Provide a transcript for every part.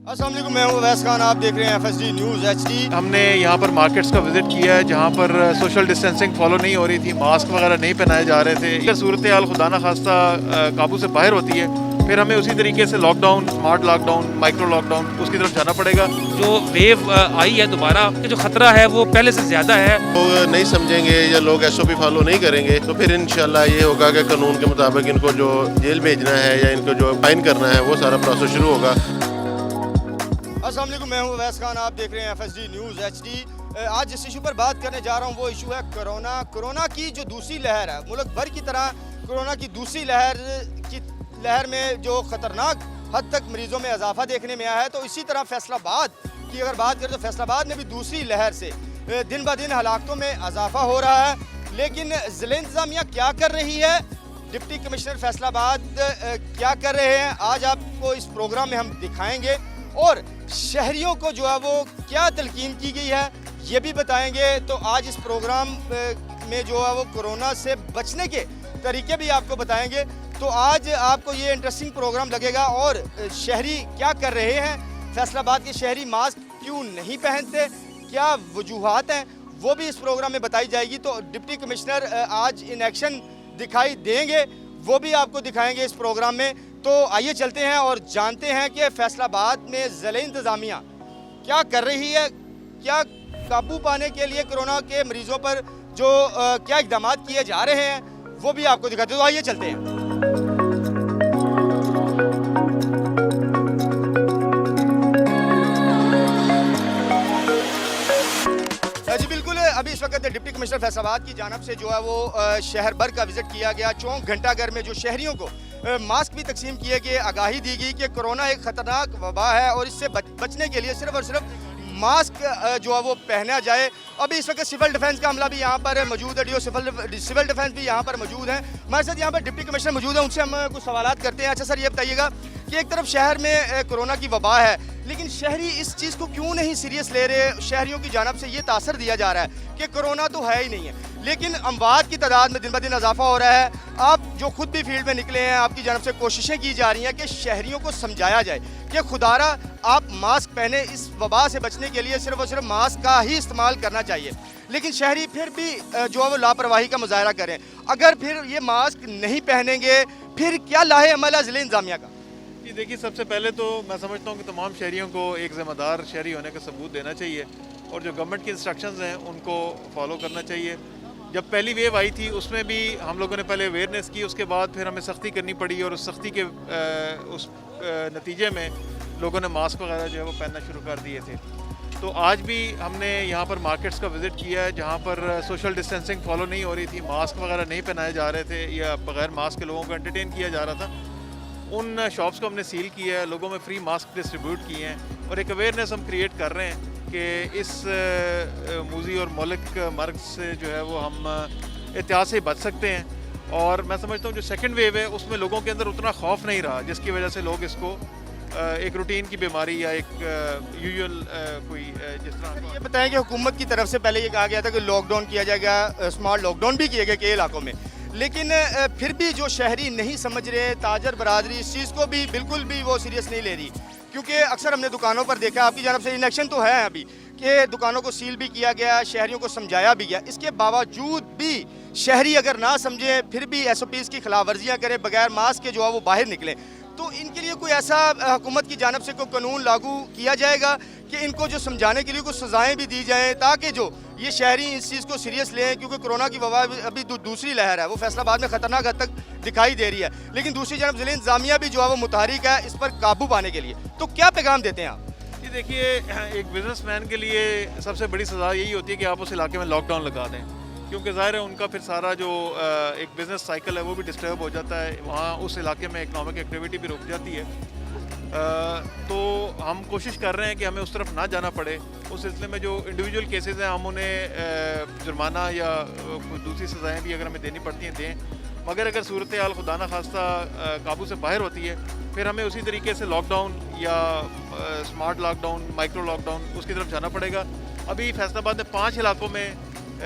अस्सलाम वालेकुम, मैं हूं अवैस खान। आप देख रहे हैं FSD न्यूज़ HD। हमने यहाँ पर मार्केट्स का विज़िट किया है जहाँ पर सोशल डिस्टेंसिंग फॉलो नहीं हो रही थी, मास्क वगैरह नहीं पहनाए जा रहे थे। अगर सूरत हाल खुदा न खास्ता काबू से बाहर होती है फिर हमें उसी तरीके से lockdown, smart lockdown, micro lockdown उसकी तरफ जाना पड़ेगा। जो वेव आई है दोबारा कि जो खतरा है वो पहले से ज़्यादा है। लोग नहीं समझेंगे या लोग SOP फॉलो नहीं करेंगे तो फिर इंशाल्लाह ये होगा कि कानून के मुताबिक इनको जो जेल भेजना है या इनको जो फाइन करना है वो सारा प्रोसेस शुरू होगा। अस्सलाम वालेकुम, मैं हूं अवैस खान। आप देख रहे हैं FSD न्यूज़ HD। आज जिस इशू पर बात करने जा रहा हूं वो इशू है कोरोना की जो दूसरी लहर है। मुल्क भर की तरह कोरोना की दूसरी लहर में जो ख़तरनाक हद तक मरीज़ों में इजाफा देखने में आया है, तो इसी तरह फैसलाबाद की अगर बात करें तो फैसलाबाद में भी दूसरी लहर से दिन ब दिन हलाकतों में इजाफा हो रहा है। लेकिन ज़िला इंतज़ामिया क्या कर रही है, डिप्टी कमिश्नर फैसलाबाद क्या कर रहे हैं, आज आपको इस प्रोग्राम में हम दिखाएंगे। और शहरियों को जो है वो क्या तलकीन की गई है ये भी बताएंगे। तो आज इस प्रोग्राम में जो है वो कोरोना से बचने के तरीके भी आपको बताएंगे। तो आज आपको ये इंटरेस्टिंग प्रोग्राम लगेगा। और शहरी क्या कर रहे हैं, फैसलाबाद के शहरी मास्क क्यों नहीं पहनते, क्या वजूहात हैं, वो भी इस प्रोग्राम में बताई जाएगी। तो डिप्टी कमिश्नर आज इन एक्शन दिखाई देंगे, वो भी आपको दिखाएंगे इस प्रोग्राम में। तो आइए चलते हैं और जानते हैं कि फैसलाबाद में ज़िला इंतज़ामिया क्या कर रही है, क्या काबू पाने के लिए कोरोना के मरीज़ों पर जो क्या इक़दाम किए जा रहे हैं वो भी आपको दिखाते हैं। तो आइए चलते हैं। जी बिल्कुल, अभी इस वक्त डिप्टी कमिश्नर फैसलाबाद की जानब से जो है वो शहर भर का विज़िट किया गया। चौक घंटाघर में जो शहरियों को मास्क भी तकसीम किए गए, आगाही दी गई कि कोरोना एक ख़तरनाक वबा है और इससे बचने के लिए सिर्फ और सिर्फ मास्क जो है वो पहना जाए। अभी इस वक्त सिविल डिफेंस का अमला भी यहाँ पर मौजूद है, DO सिविल डिफेंस भी यहाँ पर मौजूद हैं। हमारे साथ यहाँ पर डिप्टी कमिश्नर मौजूद है, उनसे हम कुछ सवालात करते हैं। अच्छा सर, ये बताइएगा कि एक तरफ शहर में कोरोना की वबा है, लेकिन शहरी इस चीज़ को क्यों नहीं सीरियस ले रहे। शहरियों की जानब से ये तासर दिया जा रहा है कि कोरोना तो है ही नहीं है, लेकिन अमवात की तादाद में दिन ब दिन इजाफा हो रहा है। आप जो खुद भी फील्ड में निकले हैं, आपकी जानब से कोशिशें की जा रही हैं कि शहरियों को समझाया जाए कि खुदारा आप मास्क पहने, इस वबा से बचने के लिए सिर्फ और सिर्फ मास्क का ही इस्तेमाल करना चाहिए। लेकिन शहरी फिर भी जो है वो लापरवाही का मुजाहरा करें। अगर फिर ये मास्क नहीं पहनेंगे फिर क्या लाहे अमल है ज़िला इंतज़ामिया का? जी देखिए, सबसे पहले तो मैं समझता हूँ कि तमाम शहरियों को एक ज़िम्मेदार शहरी होने का सबूत देना चाहिए और जो गवर्नमेंट की इंस्ट्रक्शंस हैं उनको फॉलो करना चाहिए। जब पहली वेव आई थी उसमें भी हम लोगों ने पहले अवेयरनेस की, उसके बाद फिर हमें सख्ती करनी पड़ी और उस सख्ती के नतीजे में लोगों ने मास्क वगैरह जो है वो पहनना शुरू कर दिए थे। तो आज भी हमने यहाँ पर मार्केट्स का विज़िट किया है जहाँ पर सोशल डिस्टेंसिंग फॉलो नहीं हो रही थी, मास्क वगैरह नहीं पहनाए जा रहे थे या बग़ैर मास्क के लोगों को एंटरटेन किया जा रहा था। उन शॉप्स को हमने सील किया है, लोगों में फ्री मास्क डिस्ट्रीब्यूट किए हैं और एक अवेयरनेस हम क्रिएट कर रहे हैं कि इस मूजी और मौलिक मर्ग से जो है वो हम एहतियात से बच सकते हैं। और मैं समझता हूँ जो सेकंड वेव है उसमें लोगों के अंदर उतना खौफ नहीं रहा, जिसकी वजह से लोग इसको एक रूटीन की बीमारी या एक यूजुअल कोई जिस तरह। ये बताएं कि हुकूमत की तरफ से पहले ये कहा गया था कि लॉकडाउन किया जाएगा, स्मार्ट लॉकडाउन भी किए गए कई इलाकों में, लेकिन फिर भी जो शहरी नहीं समझ रहे, ताजर बरादरी इस चीज़ को भी बिल्कुल भी वो सीरियस नहीं ले रही। क्योंकि अक्सर हमने दुकानों पर देखा, आपकी जानब से इनेक्शन तो है अभी कि दुकानों को सील भी किया गया, शहरियों को समझाया भी गया, इसके बावजूद भी शहरी अगर ना समझे फिर भी SOPs की खिलाफ वर्जियाँ करें, बगैर मास्क के जो है वो बाहर निकलें। तो इनके लिए कोई ऐसा हुकूमत की जानब से कोई कानून लागू किया जाएगा कि इनको जो समझाने के लिए कुछ सज़ाएँ भी दी जाएँ ताकि जो ये शहरी इस चीज़ को सीरियस लें। क्योंकि कोरोना की वबा अभी दूसरी लहर है, वो फैसलाबाद में ख़तरनाक हद तक दिखाई दे रही है, लेकिन दूसरी जानब ज़िला इंतज़ामिया भी जो है वो मुतहरिक है इस पर काबू पाने के लिए। तो क्या पैगाम देते हैं आप? जी देखिए, एक बिज़नेसमैन के लिए सबसे बड़ी सज़ा यही होती है कि आप उस इलाके में लॉकडाउन लगा दें, क्योंकि ज़ाहिर है उनका फिर सारा जो एक बिज़नेस साइकिल है वो भी डिस्टर्ब हो जाता है, वहाँ उस इलाके में इकनॉमिक एक्टिविटी भी रुक जाती है। तो हम कोशिश कर रहे हैं कि हमें उस तरफ ना जाना पड़े। उस सिलसिले में जो इंडिविजुअल केसेस हैं हम उन्हें जुर्माना या कुछ दूसरी सज़ाएँ भी अगर हमें देनी पड़ती हैं दें, मगर अगर सूरत हाल खुदा न खास्ता काबू से बाहर होती है फिर हमें उसी तरीके से लॉकडाउन या स्मार्ट लॉकडाउन, माइक्रो लॉकडाउन उसकी तरफ जाना पड़ेगा। अभी फैसलाबाद में 5 इलाकों में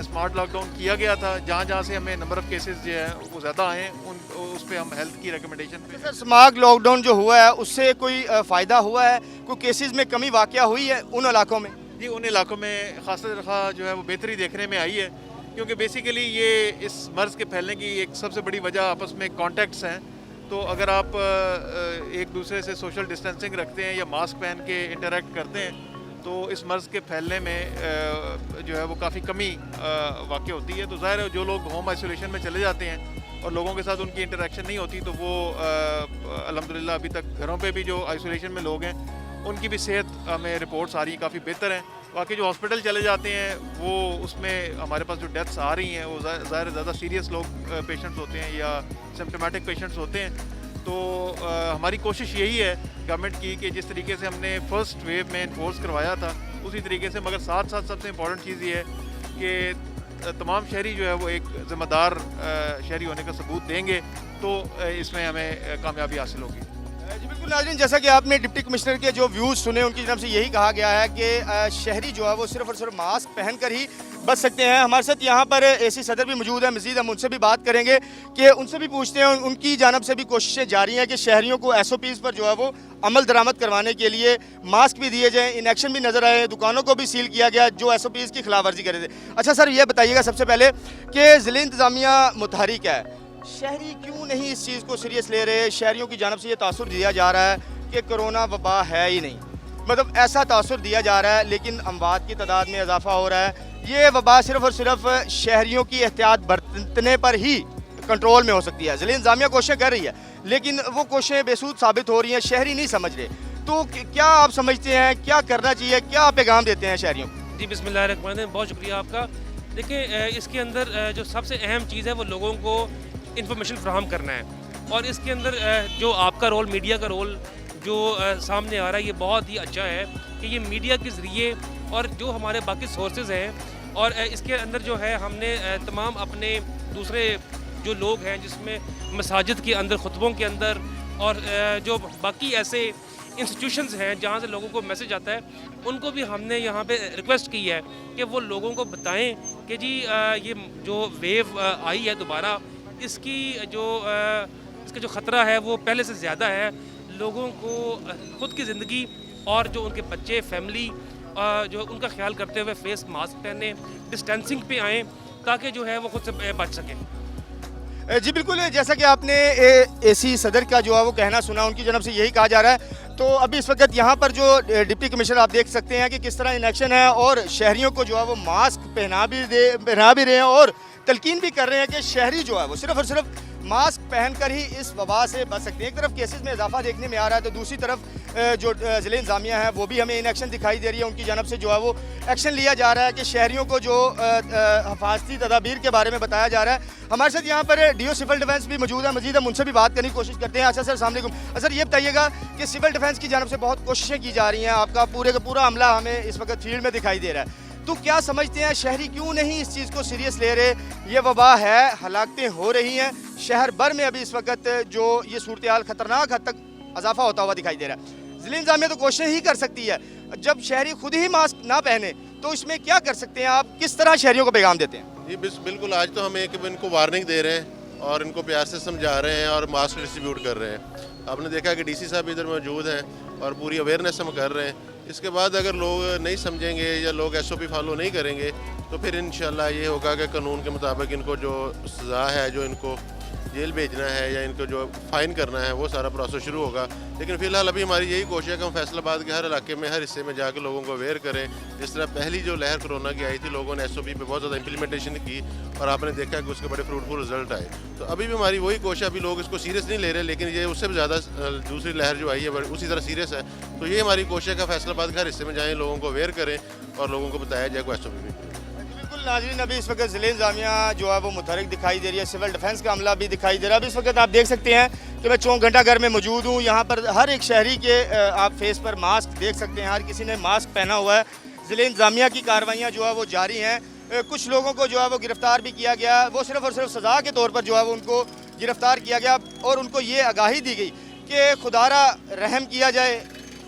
स्मार्ट लॉकडाउन किया गया था, जहाँ जहाँ से हमें नंबर ऑफ़ केसेस जो है वो ज़्यादा आए उन उस पर हम हेल्थ की रिकमेंडेशन पे सर स्मार्ट लॉकडाउन जो हुआ है उससे कोई फ़ायदा हुआ है, कोई केसेस में कमी वाक़या हुई है उन इलाकों में? जी उन इलाकों में ख़ास जो है वो बेहतरी देखने में आई है, क्योंकि बेसिकली ये इस मर्ज़ के फैलने की एक सबसे बड़ी वजह आपस में कॉन्टैक्ट्स हैं। तो अगर आप एक दूसरे से सोशल डिस्टेंसिंग रखते हैं या मास्क पहन के इंटरेक्ट करते हैं तो इस मर्ज़ के फैलने में जो है वो काफ़ी कमी वाक़ होती है। तो ज़ाहिर है जो लोग होम आइसोलेशन में चले जाते हैं और लोगों के साथ उनकी इंटरेक्शन नहीं होती तो वो अल्हम्दुलिल्लाह अभी तक घरों पे भी जो आइसोलेशन में लोग हैं उनकी भी सेहत हमें रिपोर्ट्स आ रही काफ़ी बेहतर हैं। बाकी जो हॉस्पिटल चले जाते हैं वो उसमें हमारे पास जो डेथ्स आ रही हैं वो ज़ाहिर ज़्यादा सीरियस लोग पेशेंट्स होते हैं या सिम्प्टोमेटिक पेशेंट्स होते हैं। तो हमारी कोशिश यही है गवर्नमेंट की कि जिस तरीके से हमने फर्स्ट वेव में इन्फोर्स करवाया था उसी तरीके से, मगर साथ साथ सबसे इम्पॉर्टेंट चीज़ ये है कि तमाम शहरी जो है वो एक ज़िम्मेदार शहरी होने का सबूत देंगे तो इसमें हमें कामयाबी हासिल होगी। जी बिल्कुल नाज़रीन, जैसा कि आपने डिप्टी कमिश्नर के जो व्यूज़ सुने उनकी तरफ से यही कहा गया है कि शहरी जो है वो सिर्फ और सिर्फ मास्क पहनकर ही बच सकते हैं। हमारे साथ यहाँ पर एसी सदर भी मौजूद है, मज़ीद हम उनसे भी बात करेंगे कि उनसे भी पूछते हैं, उनकी जानब से भी कोशिशें जारी हैं कि शहरियों को SOPs पर जो है वो अमल दरामद करवाने के लिए मास्क भी दिए जाएँ, इन एक्शन भी नज़र आए, दुकानों को भी सील किया गया जो SOPs की खिलाफ वर्जी कर रहे थे। अच्छा सर ये बताइएगा सबसे पहले कि ज़िले इंतज़ामिया मुतहरिक है, शहरी क्यों नहीं इस चीज़ को सीरियस ले रहे? शहरियों की जानब से ये तासुर दिया जा रहा है कि कोरोना वबा है ही नहीं, मतलब ऐसा तासुर दिया जा रहा है, लेकिन अमवात की तादाद में इजाफा हो रहा है। ये वबा सिर्फ और सिर्फ शहरियों की एहतियात बरतने पर ही कंट्रोल में हो सकती है। ज़िले इंतज़ामिया कोशिशें कर रही है लेकिन वो कोशिशें बेसूद साबित हो रही हैं, शहरी नहीं समझ रहे। तो क्या आप समझते हैं क्या करना चाहिए, क्या पैगाम देते हैं शहरियों को? जी बिस्मिल्लाहिर्रहमानिर्रहीम, बहुत शुक्रिया आपका। देखिए इसके अंदर जो सबसे अहम चीज़ है वो लोगों को इन्फॉर्मेशन फ्राहम करना है और इसके अंदर जो आपका रोल, मीडिया का रोल जो सामने आ रहा है ये बहुत ही अच्छा है कि ये मीडिया के ज़रिए और जो हमारे बाकी सोर्सेज हैं और इसके अंदर जो है हमने तमाम अपने दूसरे जो लोग हैं जिसमें मसाजिद के अंदर, खुतबों के अंदर और जो बाकी ऐसे इंस्टीट्यूशंस हैं जहाँ से लोगों को मैसेज आता है, उनको भी हमने यहाँ पे रिक्वेस्ट की है कि वो लोगों को बताएं कि जी ये जो वेव आई है दोबारा, इसकी इसका जो ख़तरा है वो पहले से ज़्यादा है। लोगों को ख़ुद की ज़िंदगी और जो उनके बच्चे, फैमिली जो उनका ख्याल करते हुए फेस मास्क पहने, डिस्टेंसिंग पे आएँ ताकि जो है वो खुद से बच सकें। जी बिल्कुल, जैसा कि आपने एसी सदर का जो है वो कहना सुना, उनकी जानब से यही कहा जा रहा है। तो अभी इस वक्त यहाँ पर जो डिप्टी कमिश्नर आप देख सकते हैं कि किस तरह इनेक्शन है और शहरियों को जो है वो मास्क पहना भी रहे हैं और तलकीन भी कर रहे हैं कि शहरी जो है वो सिर्फ और सिर्फ मास्क पहनकर ही इस वबा से बच सकते हैं। एक तरफ केसेस में इजाफा देखने में आ रहा है तो दूसरी तरफ जो ज़िले इंतज़ामिया है वो भी हमें इन एक्शन दिखाई दे रही है, उनकी जानब से जो है वो एक्शन लिया जा रहा है कि शहरियों को जो हिफाजती तदाबीर के बारे में बताया जा रहा है। हमारे साथ यहाँ पर DO सिविल डिफेंस भी मौजूद है, मज़ीद हम उनसे भी बात करने की कोशिश करते हैं। अच्छा सर, अस्सलाम वालेकुम। सर ये बताइएगा कि सिविल डिफेंस की जानब से बहुत कोशिशें की जा रही हैं, आपका पूरे का पूरा अमला हमें इस वक्त फील्ड में दिखाई दे रहा है, तो क्या समझते हैं शहरी क्यों नहीं इस चीज़ को सीरियस ले रहे? ये वबा है, हलाकतें हो रही हैं शहर भर में, अभी इस वक्त जो ये सूरत हाल ख़तरनाक हद तक इजाफा होता हुआ दिखाई दे रहा है। ज़िले इंतज़ामिया तो कोशिशें ही कर सकती है, जब शहरी खुद ही मास्क ना पहने तो इसमें क्या कर सकते हैं आप, किस तरह शहरियों को पैगाम देते हैं? जी बिल्कुल, आज तो हम एक इनको वार्निंग दे रहे हैं और इनको प्यार से समझा रहे हैं और मास्क डिस्ट्रीब्यूट कर रहे हैं। आपने देखा कि DC साहब इधर मौजूद हैं और पूरी अवेयरनेस हम कर रहे हैं। इसके बाद अगर लोग नहीं समझेंगे या लोग SOP फॉलो नहीं करेंगे तो फिर इंशाल्लाह ये होगा कि कानून के मुताबिक इनको जो सज़ा है, जो इनको जेल भेजना है या इनको जो फ़ाइन करना है, वो सारा प्रोसेस शुरू होगा। लेकिन फ़िलहाल अभी हमारी यही कोशिश है कि हम फैसलाबाद के हर इलाके में, हर हिस्से में जाकर लोगों को अवेयर करें। जिस तरह पहली जो लहर कोरोना की आई थी, लोगों ने SOP पे बहुत ज़्यादा इम्प्लीमेंटेशन की और आपने देखा कि उसके बड़े फ्रूटफुल रिजल्ट आए। तो अभी भी हमारी वही कोशिश, अभी लोग इसको सीरियस नहीं ले रहे, लेकिन ये उससे भी ज़्यादा दूसरी लहर जो आई है उसी तरह सीरियस है। तो ये हमारी कोशिश है कि फैसलाबाद के हर हिस्से में जाएँ, लोगों को अवेयर करें और लोगों को बताया जाए को SOP भी। नाज़रीन, अभी इस वक्त ज़िले इंतज़ामिया जो है वो मुतहरिक दिखाई दे रही है, सिविल डिफेंस का अमला भी दिखाई दे रहा है। अभी इस वक्त आप देख सकते हैं कि मैं चौक घंटा घर में मौजूद हूँ। यहाँ पर हर एक शहरी के आप फेस पर मास्क देख सकते हैं, हर किसी ने मास्क पहना हुआ है। ज़िले इंतज़ामिया की कार्रवाइयाँ जो है वो जारी हैं। कुछ लोगों को जो है वो गिरफ़्तार भी किया गया, वो सिर्फ़ और सिर्फ सज़ा के तौर पर जो है वो उनको गिरफ़्तार किया गया और उनको ये आगाही दी गई कि खुदारा रहम किया जाए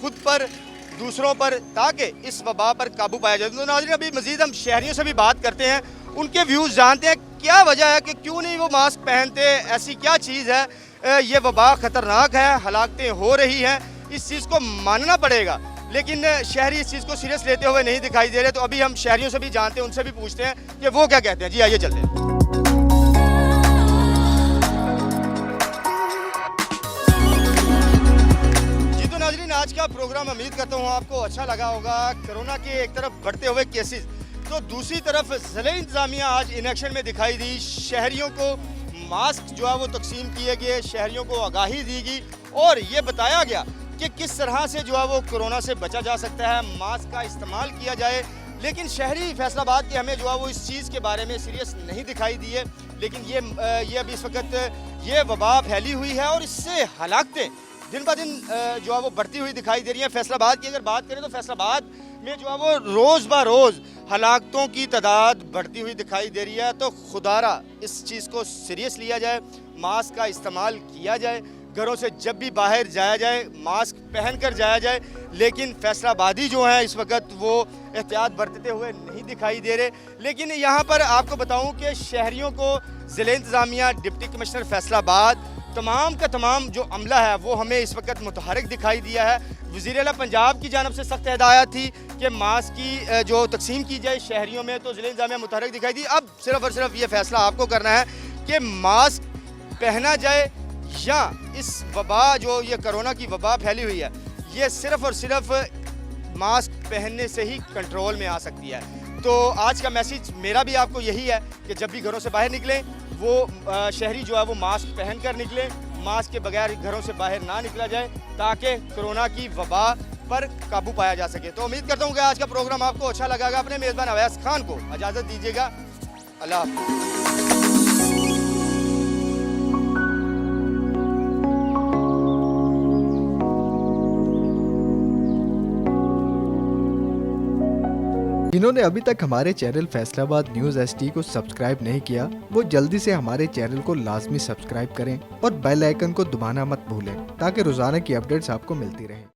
खुद पर, दूसरों पर, ताकि इस वबा पर काबू पाया जाए। तो नाज़रीन, अभी मज़ीद हम शहरियों से भी बात करते हैं उनके व्यूज़ जानते हैं क्या वजह है कि क्यों नहीं वो मास्क पहनते, ऐसी क्या चीज़ है। ये वबा ख़तरनाक है, हलाकतें हो रही हैं, इस चीज़ को मानना पड़ेगा, लेकिन शहरी इस चीज़ को सीरियस लेते हुए नहीं दिखाई दे रहे। तो अभी हम शहरियों से भी जानते हैं, उनसे भी पूछते हैं कि वो क्या कहते हैं। जी आइए चलते हैं। जी तो नाज़रीन, आज का प्रोग्राम उम्मीद करता हूँ आपको अच्छा लगा होगा। कोरोना के एक तरफ बढ़ते हुए केसेस, तो दूसरी तरफ ज़िले इंतज़ामिया आज इन एक्शन में दिखाई दी। शहरियों को मास्क जो है वो तकसीम किए गए, शहरियों को आगाही दी गई और ये बताया गया कि किस तरह से जो है वो कोरोना से बचा जा सकता है, मास्क का इस्तेमाल किया जाए। लेकिन शहरी फैसलाबाद के हमें जो है वो इस चीज़ के बारे में सीरियस नहीं दिखाई दिए। लेकिन ये अभी इस वक्त ये वबा फैली हुई है और इससे हलाकतें दिन ब दिन जो है वो बढ़ती हुई दिखाई दे रही हैं। फैसलाबाद की अगर बात करें तो फैसलाबाद में जो है वो रोज़ ब रोज़ हलाकतों की तादाद बढ़ती हुई दिखाई दे रही है। तो खुदारा इस चीज़ को सीरियस लिया जाए, मास्क का इस्तेमाल किया जाए, घरों से जब भी बाहर जाया जाए मास्क पहन कर जाया जाए। लेकिन फैसलाबादी जो हैं इस वक्त वो एहतियात बरतते हुए नहीं दिखाई दे रहे। लेकिन यहाँ पर आपको बताऊँ कि शहरियों को ज़िले इंतज़ामिया, डिप्टी कमिश्नर फैसलाबाद, तमाम का तमाम जो अमला है वो हमें इस वक्त मुतहरिक दिखाई दिया है। वज़ीर आला पंजाब की जानब से सख्त हिदायत थी कि मास्क की जो तकसीम की जाए शहरियों में, तो ज़िले इंतज़ामिया मुतहरिक दिखाई दी। अब सिर्फ़ और सिर्फ ये फ़ैसला आपको करना है कि मास्क पहना जाए या इस वबा जो ये कोरोना की वबा फैली हुई है ये सिर्फ़ और सिर्फ मास्क पहनने से ही कंट्रोल में आ सकती है। तो आज का मैसेज मेरा भी आपको यही है कि जब भी घरों से बाहर निकलें वो शहरी जो है वो मास्क पहन कर निकलें, मास्क के बगैर घरों से बाहर ना निकला जाए ताकि कोरोना की वबा पर काबू पाया जा सके। तो उम्मीद करता हूँ कि आज का प्रोग्राम आपको अच्छा लगा। अपने मेज़बान अवैस खान को इजाज़त दीजिएगा। अल्लाह हाफ़िज़। जिन्होंने अभी तक हमारे चैनल फैसलाबाद न्यूज़ HD को सब्सक्राइब नहीं किया वो जल्दी से हमारे चैनल को लाजमी सब्सक्राइब करें और बेल आइकन को दबाना मत भूलें ताकि रोजाना की अपडेट्स आपको मिलती रहें।